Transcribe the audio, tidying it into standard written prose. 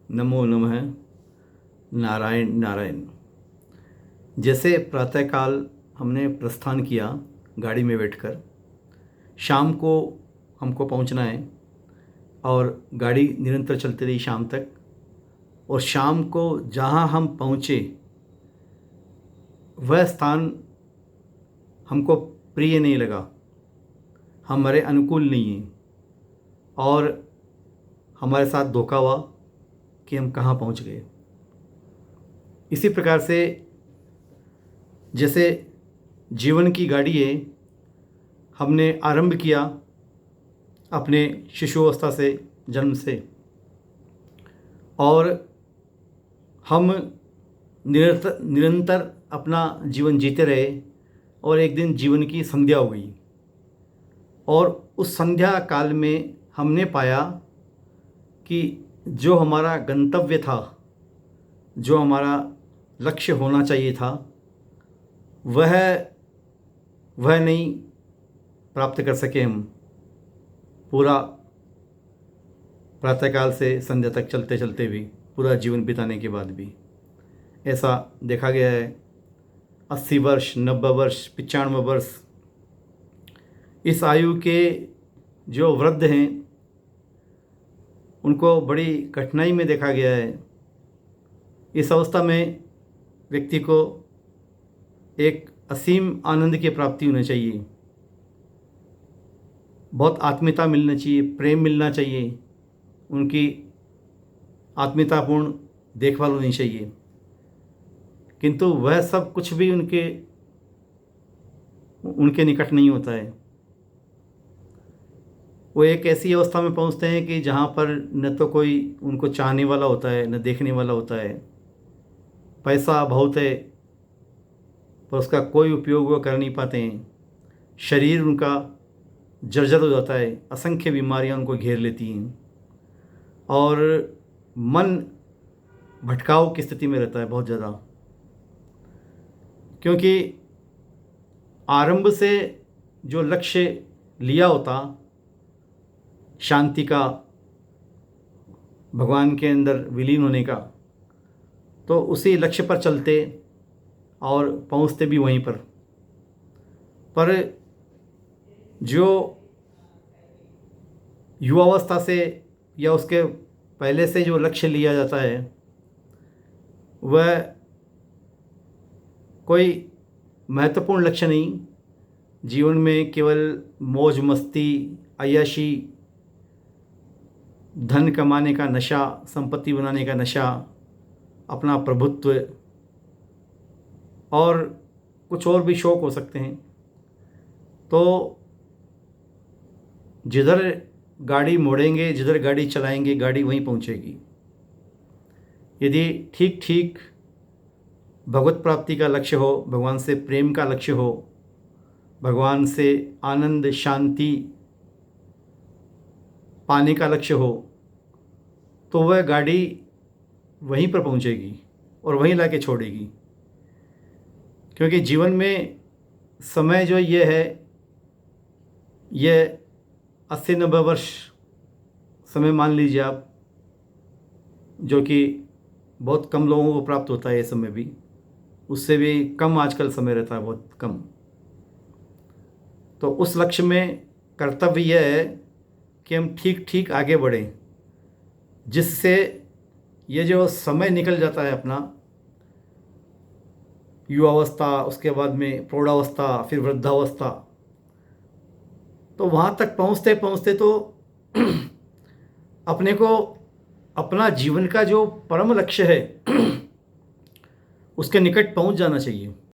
नमो नमः। नारायण नारायण। जैसे प्रातःकाल हमने प्रस्थान किया गाड़ी में बैठकर, शाम को हमको पहुंचना है और गाड़ी निरंतर चलती रही शाम तक। और शाम को जहां हम पहुंचे वह स्थान हमको प्रिय नहीं लगा, हमारे अनुकूल नहीं है और हमारे साथ धोखा हुआ कि हम कहाँ पहुंच गए। इसी प्रकार से जैसे जीवन की गाड़ी है, हमने आरंभ किया अपने शिशु अवस्था से, जन्म से, और हम निरंतर अपना जीवन जीते रहे और एक दिन जीवन की संध्या हो गई। और उस संध्या काल में हमने पाया कि जो हमारा गंतव्य था, जो हमारा लक्ष्य होना चाहिए था, वह नहीं प्राप्त कर सके हम। पूरा प्रातःकाल से संध्या तक चलते चलते भी, पूरा जीवन बिताने के बाद भी ऐसा देखा गया है। 80 वर्ष, 90 वर्ष, 95 वर्ष, इस आयु के जो वृद्ध हैं उनको बड़ी कठिनाई में देखा गया है। इस अवस्था में व्यक्ति को एक असीम आनंद की प्राप्ति होनी चाहिए, बहुत आत्मीयता मिलना चाहिए, प्रेम मिलना चाहिए, उनकी आत्मीयतापूर्ण देखभाल होनी चाहिए। किंतु वह सब कुछ भी उनके निकट नहीं होता है। वो एक ऐसी अवस्था में पहुंचते हैं कि जहां पर न तो कोई उनको चाहने वाला होता है, न देखने वाला होता है। पैसा बहुत है पर उसका कोई उपयोग वो कर नहीं पाते हैं। शरीर उनका जर्जर हो जाता है, असंख्य बीमारियां उनको घेर लेती हैं और मन भटकाव की स्थिति में रहता है बहुत ज़्यादा। क्योंकि आरंभ से जो लक्ष्य लिया होता शांति का, भगवान के अंदर विलीन होने का, तो उसी लक्ष्य पर चलते और पहुंचते भी वहीं पर जो युवावस्था से या उसके पहले से जो लक्ष्य लिया जाता है वह कोई महत्वपूर्ण लक्ष्य नहीं। जीवन में केवल मौज मस्ती, अय्याशी, धन कमाने का नशा, संपत्ति बनाने का नशा, अपना प्रभुत्व और कुछ और भी शौक हो सकते हैं। तो जिधर गाड़ी मोड़ेंगे, जिधर गाड़ी चलाएंगे, गाड़ी वहीं पहुंचेगी। यदि ठीक ठीक भगवत प्राप्ति का लक्ष्य हो, भगवान से प्रेम का लक्ष्य हो, भगवान से आनंद शांति पाने का लक्ष्य हो, तो वह गाड़ी वहीं पर पहुंचेगी और वहीं लाके छोड़ेगी। क्योंकि जीवन में समय जो ये है, यह 80-90 वर्ष समय मान लीजिए आप, जो कि बहुत कम लोगों को प्राप्त होता है। ये समय भी उससे भी कम आजकल समय रहता है, बहुत कम। तो उस लक्ष्य में कर्तव्य यह है कि हम ठीक ठीक आगे बढ़ें, जिससे ये जो समय निकल जाता है अपना, युवावस्था, उसके बाद में प्रौढ़ावस्था, फिर वृद्धावस्था, तो वहाँ तक पहुँचते पहुँचते तो अपने को अपना जीवन का जो परम लक्ष्य है उसके निकट पहुँच जाना चाहिए।